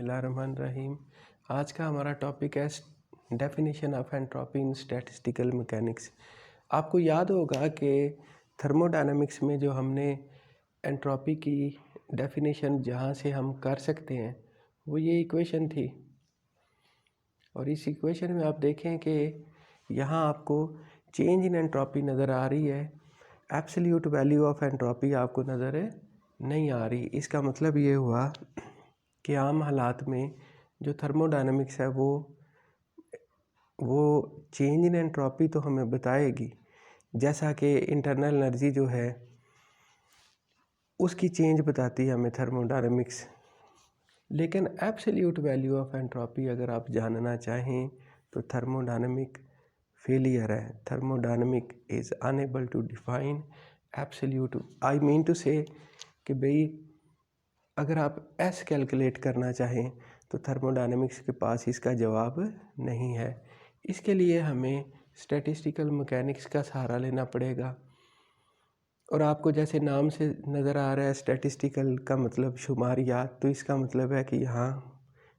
बिस्मिल्लाहिर्रहमानिर्रहीम। आज का हमारा टॉपिक है definition of entropy in statistical mechanics. आपको याद होगा कि थर्मोडायनामिक्स में जो हमने एंट्रोपी की डेफिनेशन जहाँ से हम कर सकते हैं वो ये इक्वेशन थी। और इस इक्वेशन में आप देखें कि यहाँ आपको चेंज इन एंट्रोपी नज़र आ रही है, एब्सोल्यूट वैल्यू ऑफ एंट्रोपी आपको नज़र नहीं आ रही। इसका मतलब ये हुआ कि आम हालात में जो थर्मोडायनामिक्स है वो चेंज इन एंट्रोपी तो हमें बताएगी, जैसा कि इंटरनल एनर्जी जो है उसकी चेंज बताती है हमें थर्मोडायनामिक्स। लेकिन एब्सोल्यूट वैल्यू ऑफ एंट्रोपी अगर आप जानना चाहें तो थर्मोडायनामिक फेलियर है। Thermodynamic is unable to define absolute, I mean to say कि भाई अगर आप एस कैलकुलेट करना चाहें तो थर्मोडायनामिक्स के पास इसका जवाब नहीं है। इसके लिए हमें स्टैटिस्टिकल मैकेनिक्स का सहारा लेना पड़ेगा। और आपको जैसे नाम से नज़र आ रहा है स्टैटिस्टिकल का मतलब शुमारियात, तो इसका मतलब है कि यहाँ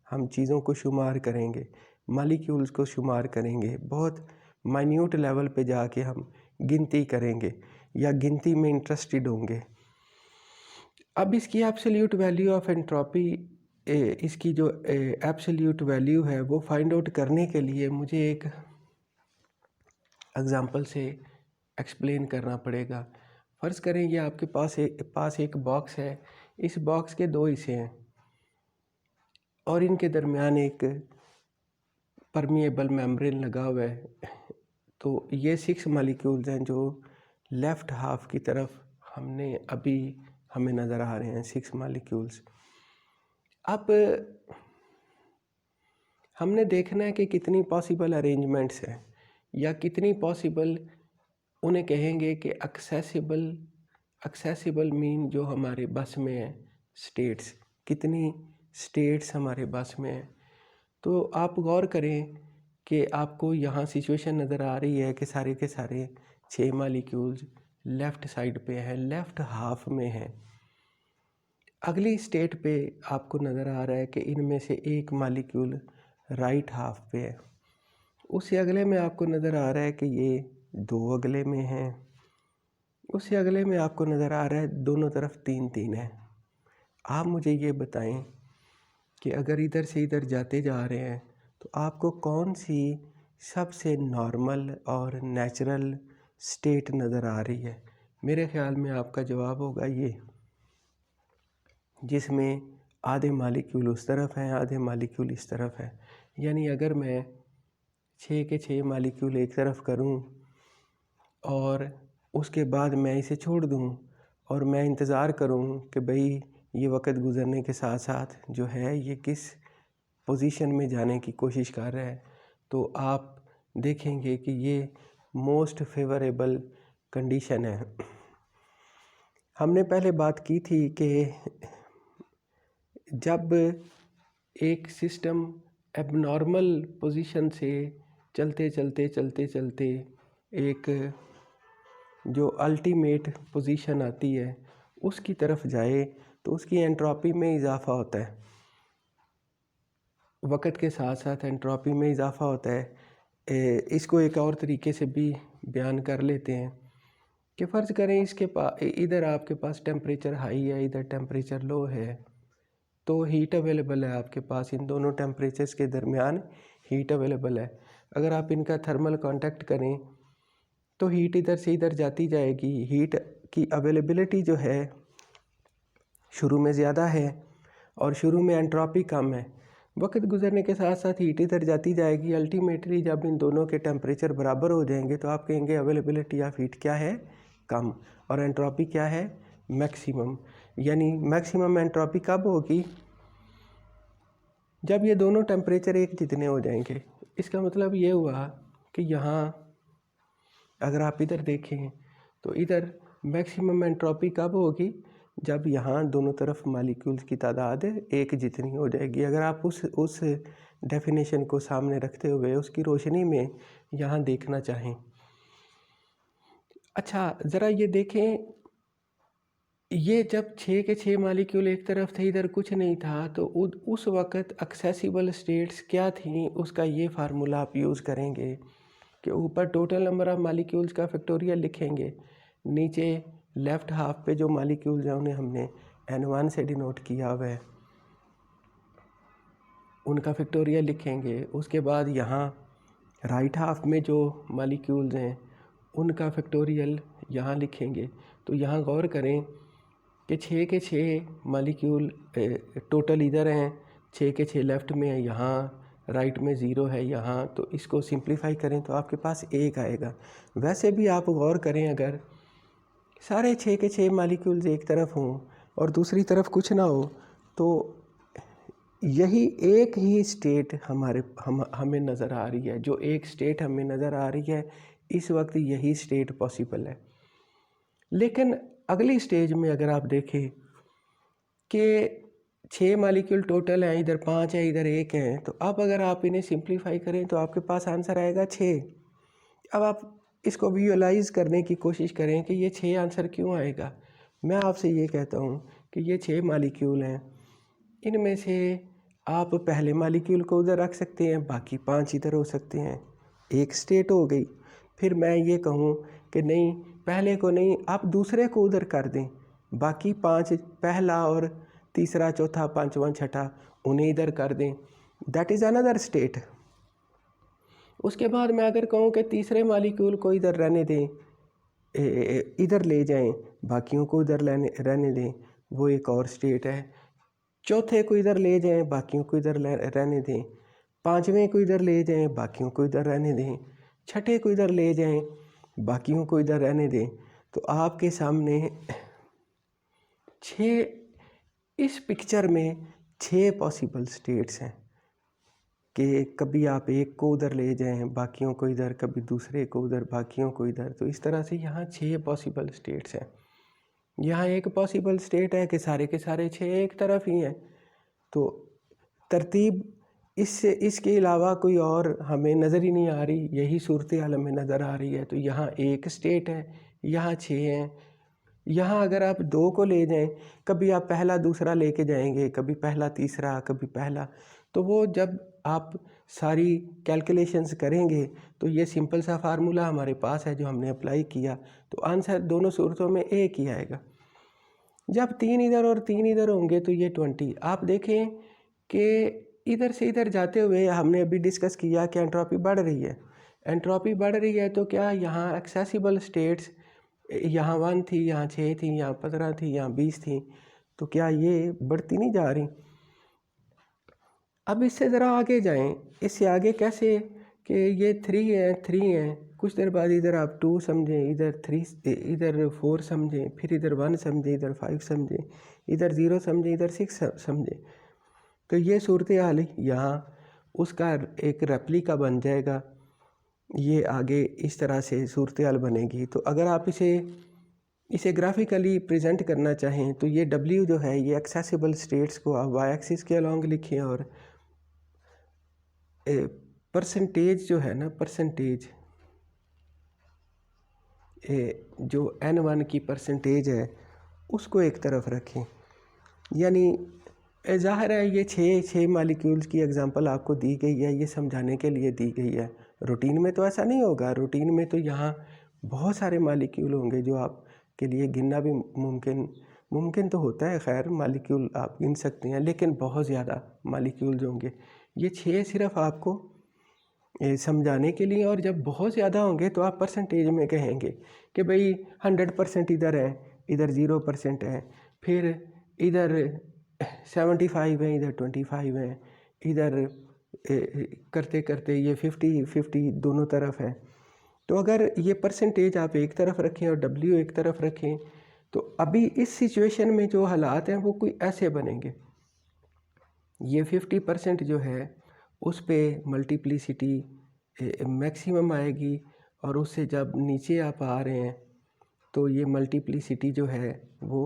हम चीज़ों को शुमार करेंगे, मालिक्यूल्स को शुमार करेंगे, बहुत माइन्यूट लेवल पे जाके हम गिनती करेंगे या गिनती में इंटरेस्टेड होंगे। अब इसकी एब्सोल्यूट वैल्यू ऑफ एंट्रोपी, इसकी जो एब्सोल्यूट वैल्यू है वो फाइंड आउट करने के लिए मुझे एक एग्जांपल से एक्सप्लेन करना पड़ेगा। फ़र्ज़ करें ये आपके पास एक बॉक्स है। इस बॉक्स के दो हिस्से हैं और इनके दरमियान एक परमिएबल मेम्ब्रेन लगा हुआ है। तो ये 6 मालिक्यूल्स हैं जो लेफ़्ट हाफ की तरफ हमें नज़र आ रहे हैं, 6 मालिक्यूल्स। अब हमने देखना है कि कितनी पॉसिबल अरेंजमेंट्स हैं या कितनी पॉसिबल उन्हें कहेंगे कि एक्सेसिबल मीन जो हमारे बस में है स्टेट्स, कितनी स्टेट्स हमारे बस में है। तो आप गौर करें कि आपको यहाँ सिचुएशन नज़र आ रही है कि सारे के सारे 6 मालिक्यूल्स लेफ़्ट साइड पे हैं, लेफ़्ट हाफ में हैं। अगली स्टेट पे आपको नज़र आ रहा है कि इनमें से एक मालिक्यूल राइट हाफ पे है। उससे अगले में आपको नज़र आ रहा है कि ये 2 अगले में हैं। उससे अगले में आपको नज़र आ रहा है दोनों तरफ 3-3 है। आप मुझे ये बताएं कि अगर इधर से इधर जाते जा रहे हैं तो आपको कौन सी सबसे नॉर्मल और नेचुरल स्टेट नज़र आ रही है? मेरे ख़्याल में आपका जवाब होगा ये, जिसमें आधे मालिक्यूल उस तरफ हैं, आधे मालिक्यूल इस तरफ है। यानी अगर मैं 6 के 6 मालिक्यूल एक तरफ करूं और उसके बाद मैं इसे छोड़ दूं और मैं इंतज़ार करूं कि भाई ये वक्त गुज़रने के साथ साथ जो है ये किस पोजीशन में जाने की कोशिश कर रहा है, तो आप देखेंगे कि ये मोस्ट फेवरेबल कंडीशन है। हमने पहले बात की थी कि जब एक सिस्टम एबनॉर्मल पोजीशन से चलते चलते एक जो अल्टीमेट पोजीशन आती है उसकी तरफ जाए तो उसकी एंट्रोपी में इजाफ़ा होता है। वक्त के साथ साथ एंट्रोपी में इजाफ़ा होता है। इसको एक और तरीके से भी बयान कर लेते हैं कि फ़र्ज़ करें इधर आपके पास टेम्परेचर हाई है, इधर टेम्परेचर लो है, तो हीट अवेलेबल है आपके पास। इन दोनों टेम्परेचर्स के दरमियान हीट अवेलेबल है। अगर आप इनका थर्मल कांटेक्ट करें तो हीट इधर से इधर जाती जाएगी। हीट की अवेलेबिलिटी जो है शुरू में ज़्यादा है और शुरू में एंट्रोपी कम है। वक्त गुजरने के साथ साथ हीट इधर जाती जाएगी। अल्टीमेटली जब इन दोनों के टेम्परेचर बराबर हो जाएंगे तो आप कहेंगे अवेलेबिलिटी ऑफ हीट क्या है? कम। और एंट्रोपी क्या है? मैक्सिमम। यानी मैक्सिमम एंट्रोपी कब होगी? जब ये दोनों टेम्परेचर एक जितने हो जाएंगे। इसका मतलब ये हुआ कि यहाँ अगर आप इधर देखें तो इधर मैक्सिमम एंट्रोपी कब होगी? जब यहाँ दोनों तरफ मालिक्यूल्स की तादाद एक जितनी हो जाएगी। अगर आप उस डेफिनेशन को सामने रखते हुए उसकी रोशनी में यहाँ देखना चाहें। अच्छा, ज़रा ये देखें ये जब 6 के 6 मालिक्यूल एक तरफ थे, इधर कुछ नहीं था, तो उस वक़्त एक्सेसिबल स्टेट्स क्या थी, उसका ये फार्मूला आप यूज़ करेंगे कि ऊपर टोटल नंबर ऑफ़ मालिक्यूल्स का फैक्टोरियल लिखेंगे, नीचे लेफ़्ट हाफ पे जो मालिक्यूल्स हैं उन्हें हमने N1 से डिनोट किया हुआ है, उनका फैक्टोरियल लिखेंगे। उसके बाद यहाँ राइट हाफ में जो मालिक्यूल्स हैं उनका फैक्टोरियल यहाँ लिखेंगे। तो यहाँ गौर करें कि 6 के 6 मालिक्यूल टोटल इधर हैं, 6 के 6 लेफ़्ट में है, यहाँ राइट में 0 है यहाँ, तो इसको सिंप्लीफाई करें तो आपके पास 1 आएगा। वैसे भी आप गौर करें, अगर सारे 6 के 6 मालिक्यूल्स एक तरफ हों और दूसरी तरफ कुछ ना हो, तो यही एक ही स्टेट हमें नज़र आ रही है। जो एक स्टेट हमें नज़र आ रही है इस वक्त, यही स्टेट पॉसिबल है। लेकिन अगली स्टेज में अगर आप देखें कि 6 मालिक्यूल टोटल हैं, इधर 5 है, इधर 1 है, तो अब अगर आप इन्हें सिंप्लीफाई करें तो आपके पास आंसर आएगा 6। अब आप इसको विजुअलाइज़ करने की कोशिश करें कि ये 6 आंसर क्यों आएगा। मैं आपसे ये कहता हूँ कि ये 6 मालिक्यूल हैं, इनमें से आप पहले मालिक्यूल को उधर रख सकते हैं, बाकी 5 इधर हो सकते हैं, एक स्टेट हो गई। फिर मैं ये कहूँ कि नहीं, पहले को नहीं, आप दूसरे को उधर कर दें, बाकी 5, पहला और तीसरा, चौथा, पांचवा, छठा, उन्हें इधर कर दें, दैट इज़ अनदर स्टेट। उसके बाद मैं अगर कहूँ कि तीसरे मालिक्यूल को इधर रहने दें, इधर ले जाएं, बाकियों को इधर रहने दें, वो एक और स्टेट है। चौथे को इधर ले जाएं, बाकियों को इधर रहने दें, पांचवें को इधर ले जाएं, बाकियों को इधर रहने दें, छठे को इधर ले जाएं, बाकियों को इधर रहने दें। तो आपके सामने 6, इस पिक्चर में 6 पॉसिबल स्टेट्स हैं कि कभी आप एक को उधर ले जाएं, बाकियों को इधर, कभी दूसरे को उधर, बाकियों को इधर। तो इस तरह से यहाँ 6 पॉसिबल स्टेट्स हैं। यहाँ एक पॉसिबल स्टेट है कि सारे के सारे 6 एक तरफ ही हैं। तो तरतीब इससे, इसके अलावा कोई और हमें नज़र ही नहीं आ रही, यही सूरत हाल हमें नज़र आ रही है। तो यहाँ एक स्टेट है, यहाँ 6 हैं। यहाँ अगर आप 2 को ले जाएं, कभी आप पहला दूसरा लेके जाएंगे, कभी पहला तीसरा, कभी पहला, तो वो जब आप सारी कैलकुलेशंस करेंगे तो ये सिंपल सा फार्मूला हमारे पास है जो हमने अप्लाई किया, तो आंसर दोनों सूरतों में एक ही आएगा। जब 3 इधर और 3 इधर होंगे तो ये 20। आप देखें कि इधर से इधर जाते हुए हमने अभी डिस्कस किया कि एंट्रोपी बढ़ रही है। एंट्रोपी बढ़ रही है तो क्या यहाँ एक्सेसिबल स्टेट्स, यहाँ 1 थी, यहाँ 6 थी, यहाँ 15 थी, यहाँ 20 थी, तो क्या ये बढ़ती नहीं जा रही। अब इससे ज़रा आगे जाएं, इससे आगे कैसे कि ये 3 है, 3 है, कुछ देर बाद इधर आप 2 समझें, इधर 3, इधर 4 समझें, फिर इधर 1 समझें, इधर 5 समझें, इधर 0 समझें, इधर 6 समझें, तो ये सूरत हाल यहाँ उसका एक रेप्लिका बन जाएगा। ये आगे इस तरह से सूरत हाल बनेगी। तो अगर आप इसे ग्राफिकली प्रेजेंट करना चाहें तो ये W जो है, ये एक्सेसिबल स्टेट्स को आप वाई एक्सिस के अलॉन्ग लिखें, और परसेंटेज जो है ना, परसेंटेज जो N1 की परसेंटेज है उसको एक तरफ रखें। यानी ज़ाहिर है ये 6 मालिक्यूल्स की एग्जांपल आपको दी गई है, ये समझाने के लिए दी गई है। रूटीन में तो ऐसा नहीं होगा, रूटीन में तो यहाँ बहुत सारे मालिक्यूल होंगे जो आपके लिए गिनना भी मुमकिन तो होता है, खैर मालिक्यूल आप गिन सकते हैं, लेकिन बहुत ज़्यादा मालिक्यूल्स होंगे। ये 6 सिर्फ आपको समझाने के लिए, और जब बहुत ज़्यादा होंगे तो आप परसेंटेज में कहेंगे कि भाई 100% इधर है, इधर 0% है, फिर इधर 75 है, इधर 25 है, इधर करते करते ये 50-50 दोनों तरफ है। तो अगर ये परसेंटेज आप एक तरफ रखें और W एक तरफ रखें, तो अभी इस सिचुएशन में जो हालात हैं वो कोई ऐसे बनेंगे। ये 50% जो है उस पे मल्टीप्लिसिटी मैक्सिमम आएगी, और उससे जब नीचे आप आ रहे हैं तो ये मल्टीप्लिसिटी जो है वो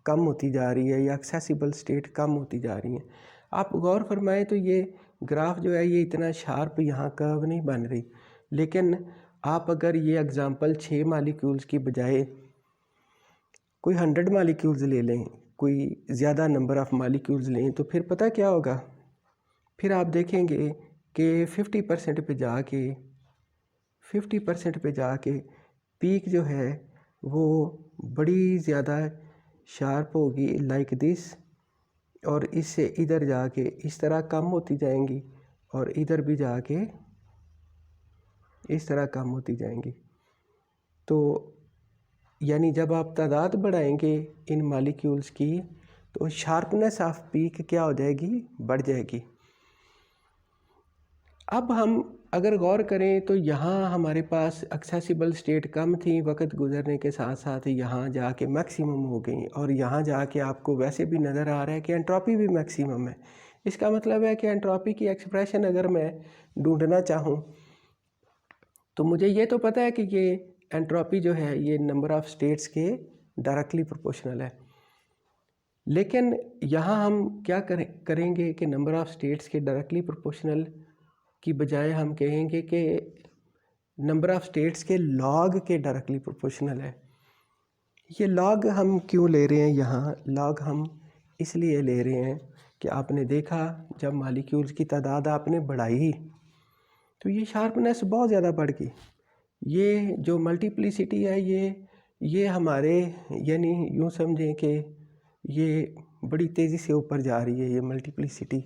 कम होती जा रही है, या एक्सेसिबल स्टेट कम होती जा रही है। आप गौर फरमाएं तो ये ग्राफ जो है ये इतना शार्प यहाँ कर्व नहीं बन रही, लेकिन आप अगर ये एग्ज़ाम्पल 6 मालिक्यूल्स की बजाय कोई 100 मालिक्यूल्स ले लें, कोई ज़्यादा नंबर ऑफ़ मालिक्यूल्स लें, तो फिर पता क्या होगा, फिर आप देखेंगे कि 50% पे जाके पीक जो है वो बड़ी ज़्यादा शार्प होगी लाइक दिस, और इससे इधर जाके इस तरह कम होती जाएंगी और इधर भी जाके इस तरह कम होती जाएंगी। तो यानी जब आप तादाद बढ़ाएंगे इन मॉलिक्यूल्स की तो शार्पनेस ऑफ पीक क्या हो जाएगी, बढ़ जाएगी। अब हम अगर गौर करें तो यहाँ हमारे पास एक्सेसिबल स्टेट कम थी, वक्त गुजरने के साथ साथ यहाँ जाके मैक्सिमम हो गई, और यहाँ जाके आपको वैसे भी नज़र आ रहा है कि एंट्रोपी भी मैक्सिमम है। इसका मतलब है कि एंट्रोपी की एक्सप्रेशन अगर मैं ढूंढना चाहूँ तो मुझे ये तो पता है कि ये एंट्रोपी जो है ये नंबर ऑफ़ स्टेट्स के डायरेक्टली प्रोपोर्शनल है, लेकिन यहाँ हम क्या करेंगे कि नंबर ऑफ़ स्टेट्स के डायरेक्टली प्रोपोर्शनल की बजाय हम कहेंगे कि नंबर ऑफ़ स्टेट्स के लॉग के डायरेक्टली प्रोपोर्शनल है। ये लॉग हम क्यों ले रहे हैं यहाँ? लॉग हम इसलिए ले रहे हैं कि आपने देखा जब मॉलिक्यूल्स की तादाद आपने बढ़ाई तो ये शार्पनेस बहुत ज़्यादा बढ़ गई। ये जो मल्टीप्लिसिटी है ये हमारे यानी यूँ समझें कि ये बड़ी तेज़ी से ऊपर जा रही है। ये मल्टीप्लिसिटी,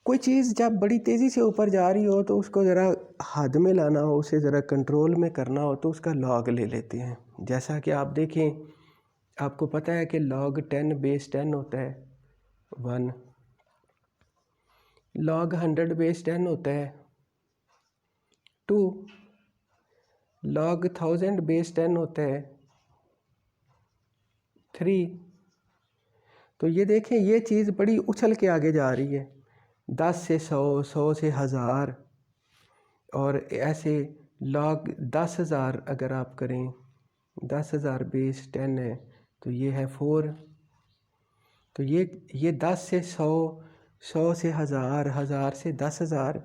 कोई चीज़ जब बड़ी तेज़ी से ऊपर जा रही हो तो उसको ज़रा हद में लाना हो, उसे ज़रा कंट्रोल में करना हो तो उसका लॉग ले लेते हैं। जैसा कि आप देखें, आपको पता है कि log 10 बेस 10 होता है 1, log 100 बेस 10 होता है 2, log 1000 बेस 10 होता है 3। तो ये देखें, ये चीज़ बड़ी उछल के आगे जा रही है, 10 से 100, 100 से 1000, और ऐसे log 10,000 अगर आप करें, 10,000 बेस 10 है तो ये है 4। तो ये 10 से 100, 100 से 1000, 1000 से 10,000।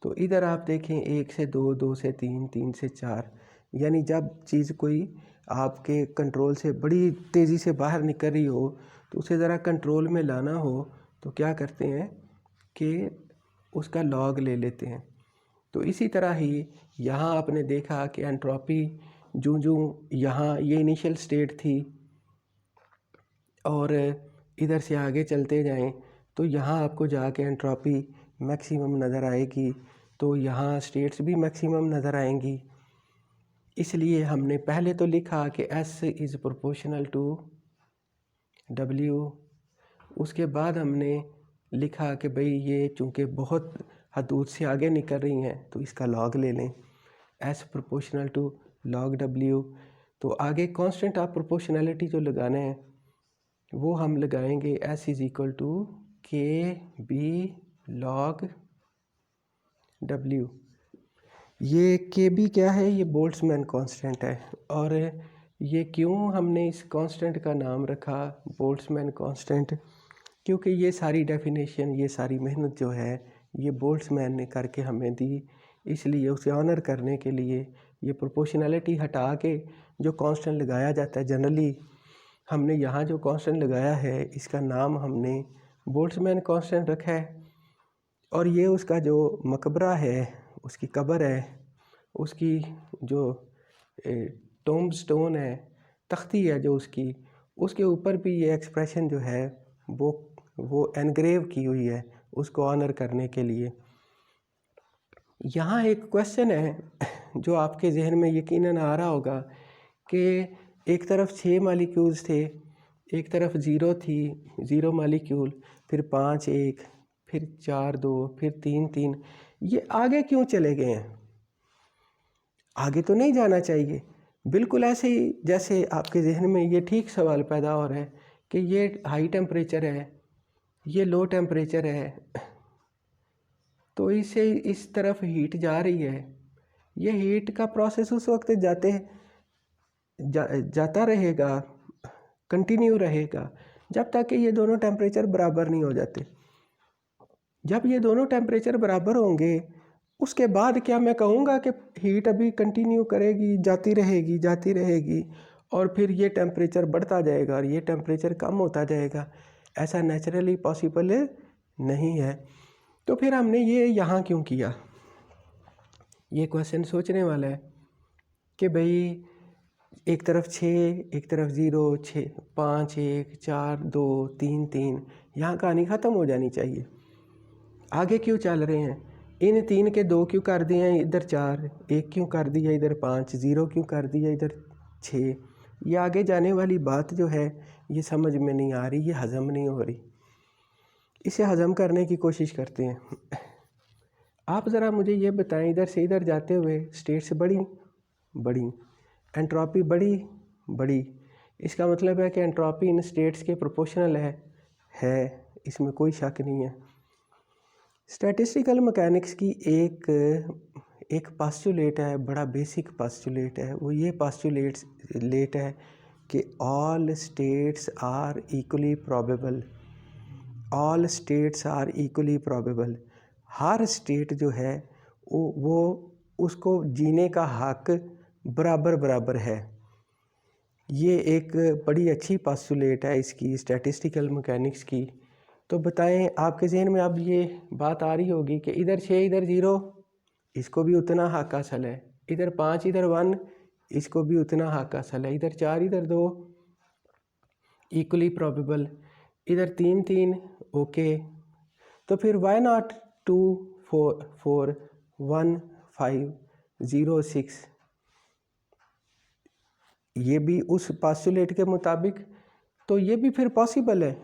तो इधर आप देखें 1 से 2, 2 से 3, 3 से 4। यानी जब चीज़ कोई आपके कंट्रोल से बड़ी तेज़ी से बाहर निकल रही हो तो उसे ज़रा कंट्रोल में लाना हो तो क्या करते हैं कि उसका लॉग ले लेते हैं। तो इसी तरह ही यहाँ आपने देखा कि एंट्रोपी जूं यहाँ ये इनिशियल स्टेट थी और इधर से आगे चलते जाएं तो यहाँ आपको जाके एंट्रोपी मैक्सिमम नज़र आएगी, तो यहाँ स्टेट्स भी मैक्सिमम नज़र आएंगी। इसलिए हमने पहले तो लिखा कि S is proportional to W, उसके बाद हमने लिखा कि भाई ये चूँकि बहुत हदूद से आगे निकल रही हैं तो इसका लॉग ले लें, S proportional to log W। तो आगे कांस्टेंट ऑफ प्रोपोर्शनैलिटी जो लगाना है वो हम लगाएंगे S is equal to KB log W। ये KB क्या है? ये बोल्ट्जमैन कांस्टेंट है, और ये क्यों हमने इस कांस्टेंट का नाम रखा बोल्ट्जमैन कांस्टेंट? क्योंकि ये सारी डेफिनेशन, ये सारी मेहनत जो है ये बोल्ट्जमैन ने करके हमें दी, इसलिए उसे ऑनर करने के लिए ये प्रोपोर्शनैलिटी हटा के जो कांस्टेंट लगाया जाता है जनरली, हमने यहाँ जो कांस्टेंट लगाया है इसका नाम हमने बोल्ट्जमैन कांस्टेंट रखा है। और ये उसका जो मकबरा है, उसकी कब्र है, उसकी जो टोम्ब स्टोन है, तख्ती है जो उसके ऊपर भी ये एक्सप्रेशन जो है वो एनग्रेव की हुई है उसको ऑनर करने के लिए। यहाँ एक क्वेश्चन है जो आपके जहन में यकीनन आ रहा होगा कि एक तरफ 6 मालिक्यूल्स थे, एक तरफ 0 थी, 0 मालिक्यूल, फिर 5 1, फिर 4 2, फिर 3 3, ये आगे क्यों चले गए हैं? आगे तो नहीं जाना चाहिए। बिल्कुल ऐसे ही जैसे आपके जहन में ये ठीक सवाल पैदा हो रहा है कि ये हाई टेम्परेचर है, ये लो टेम्परेचर है, तो इसे इस तरफ हीट जा रही है। ये हीट का प्रोसेस उस वक्त जाता रहेगा, कंटिन्यू रहेगा जब तक कि ये दोनों टेम्परेचर बराबर नहीं हो जाते। जब ये दोनों टेम्परेचर बराबर होंगे उसके बाद क्या मैं कहूँगा कि हीट अभी कंटिन्यू करेगी, जाती रहेगी, और फिर ये टेम्परेचर बढ़ता जाएगा और ये टेम्परेचर कम होता जाएगा, ऐसा नेचुरली पॉसिबल नहीं है। तो फिर हमने ये यहाँ क्यों किया? ये क्वेश्चन सोचने वाला है कि भाई एक तरफ 6, एक तरफ 0, 6, 5, 1, 4, 2, 3, 3, यहाँ कहानी ख़त्म हो जानी चाहिए। आगे क्यों चल रहे हैं? इन 3 के 2 क्यों कर दिए हैं इधर 4, 1 क्यों कर दिया इधर 5, 0 क्यों कर दिया इधर 6? ये आगे जाने वाली बात जो है ये समझ में नहीं आ रही, ये हज़म नहीं हो रही। इसे हज़म करने की कोशिश करते हैं। आप ज़रा मुझे ये बताएं, इधर से इधर जाते हुए स्टेट्स बड़ी, एंट्रोपी बड़ी, इसका मतलब है कि एंट्रोपी इन स्टेट्स के प्रोपोर्शनल है, इसमें कोई शक नहीं है। स्टैटिस्टिकल मैकेनिक्स की एक पास्टुलेट है, बड़ा बेसिक पास्टुलेट है। वो ये पास्टुलेट है कि all states are equally probable. All states are equally probable. हर स्टेट जो है वो उसको जीने का हक बराबर है। ये एक बड़ी अच्छी पास्टुलेट है इसकी, स्टैटिस्टिकल मैकेनिक्स की। तो बताएं, आपके जहन में अब ये बात आ रही होगी कि इधर 6 इधर 0, इसको भी उतना हक हासिल है। इधर 5 इधर 1, इसको भी उतना हक हासिल है। इधर 4 इधर 2, इक्वली प्रोबेबल। इधर 3 3, ओके। तो फिर वाई नॉट 2 4 1 5 0 6, ये भी उस पास्टुलेट के मुताबिक, तो ये भी फिर पॉसिबल है।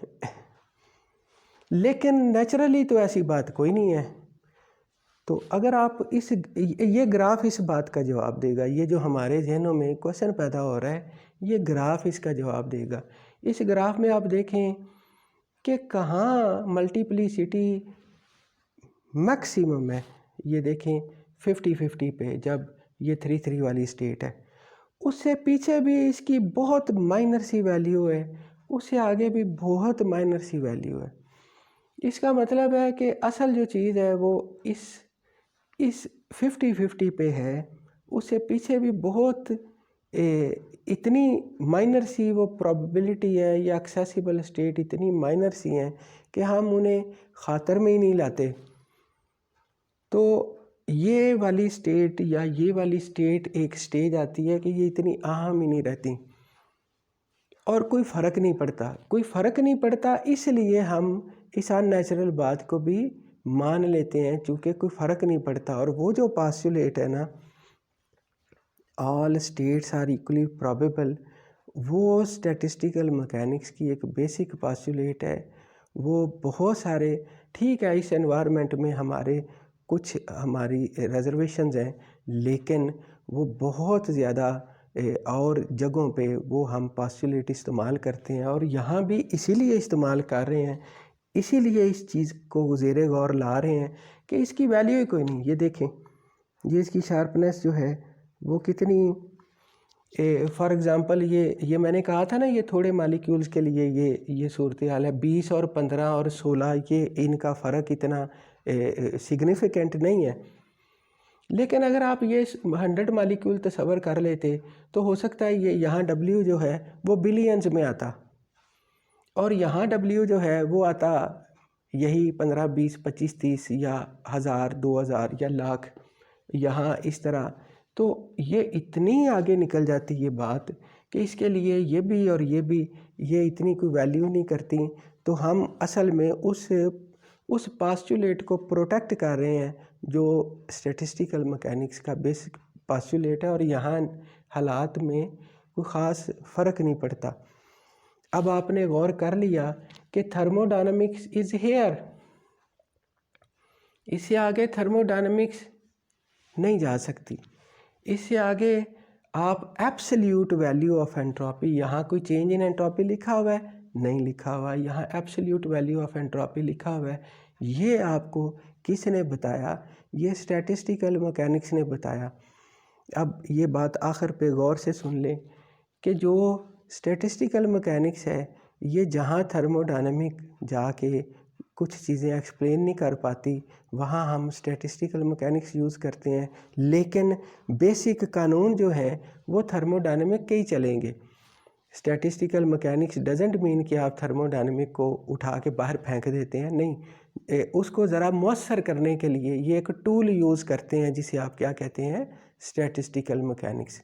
लेकिन नेचुरली तो ऐसी बात कोई नहीं है। तो अगर आप ये ग्राफ इस बात का जवाब देगा, ये जो हमारे जहनों में क्वेश्चन पैदा हो रहा है, ये ग्राफ इसका जवाब देगा। इस ग्राफ में आप देखें कि कहाँ मल्टीप्लिसिटी मैक्सिमम है। ये देखें 50-50 पे, जब ये 3-3 वाली स्टेट है। उससे पीछे भी इसकी बहुत माइनर सी वैल्यू है, उससे आगे भी बहुत माइनर सी वैल्यू है। इसका मतलब है कि असल जो चीज़ है वो इस 50-50 पे है, उससे पीछे भी बहुत इतनी माइनर सी वो प्रोबेबिलिटी है या एक्सेसिबल स्टेट इतनी माइनर सी हैं कि हम उन्हें ख़ातर में ही नहीं लाते। तो ये वाली स्टेट या ये वाली स्टेट एक स्टेज आती है कि ये इतनी अहम ही नहीं रहती और कोई फ़र्क नहीं पड़ता। इसलिए हम इस अननेचुरल बात को भी मान लेते हैं, चूँकि कोई फ़र्क नहीं पड़ता। और वो जो पास्टुलेट है ना, all states are equally probable, वो स्टैटिस्टिकल मैकेनिक्स की एक बेसिक पास्टुलेट है। वो बहुत सारे, ठीक है, इस एनवायरनमेंट में हमारी रिजर्वेशंस हैं, लेकिन वो बहुत ज़्यादा और जगहों पे वो हम पास्टुलेट इस्तेमाल करते हैं। और यहाँ भी इसीलिए इस्तेमाल कर रहे हैं, इसीलिए इस चीज़ को ज़ेरे गौर ला रहे हैं कि इसकी वैल्यू ही कोई नहीं। ये देखें, ये इसकी शार्पनेस जो है वो कितनी, फॉर एग्ज़ाम्पल ये मैंने कहा था ना, ये थोड़े मालिक्यूल्स के लिए ये सूरत हाल है। 20 और 15 और 16, ये इनका फ़र्क इतना सिग्निफिकेंट नहीं है। लेकिन अगर आप ये 100 मालिक्यूल तस्वर कर लेते तो हो सकता है ये यहाँ W जो है वो बिलियंस में आता, और यहाँ W जो है वो आता यही 15, 20, 25, 30 या 1000, 2000 या लाख, यहाँ इस तरह। तो ये इतनी आगे निकल जाती है बात कि इसके लिए ये भी और ये भी ये इतनी कोई वैल्यू नहीं करती। तो हम असल में उस पास्टुलेट को प्रोटेक्ट कर रहे हैं जो स्टैटिस्टिकल मैकेनिक्स का बेसिक पास्टुलेट है, और यहाँ हालात में कोई ख़ास फ़र्क नहीं पड़ता। अब आपने गौर कर लिया कि थर्मोडायनामिक्स इज़ हेयर, इससे आगे थर्मोडायनामिक्स नहीं जा सकती। इससे आगे आप एब्सोल्यूट वैल्यू ऑफ एंट्रोपी, यहाँ कोई चेंज इन एंट्रोपी लिखा हुआ है? नहीं लिखा हुआ। यहाँ एब्सोल्यूट वैल्यू ऑफ एंट्रोपी लिखा हुआ है। ये आपको किसने बताया? ये स्टैटिस्टिकल मैकेनिक्स ने बताया। अब ये बात आखिर पे गौर से सुन लें कि जो स्टैटिस्टिकल मैकेनिक्स है, ये जहाँ थर्मोडायनामिक जाके कुछ चीज़ें एक्सप्लेन नहीं कर पाती, वहाँ हम स्टैटिस्टिकल मैकेनिक्स यूज़ करते हैं। लेकिन बेसिक कानून जो है वो थर्मोडायनामिक के ही चलेंगे। स्टैटिस्टिकल मैकेनिक्स डजेंट मीन कि आप थर्मोडायनेमिक को उठा के बाहर फेंक देते हैं, नहीं, उसको ज़रा मौसर करने के लिए ये एक टूल यूज़ करते हैं जिसे आप क्या कहते हैं, स्टैटिस्टिकल मैकेनिक्स।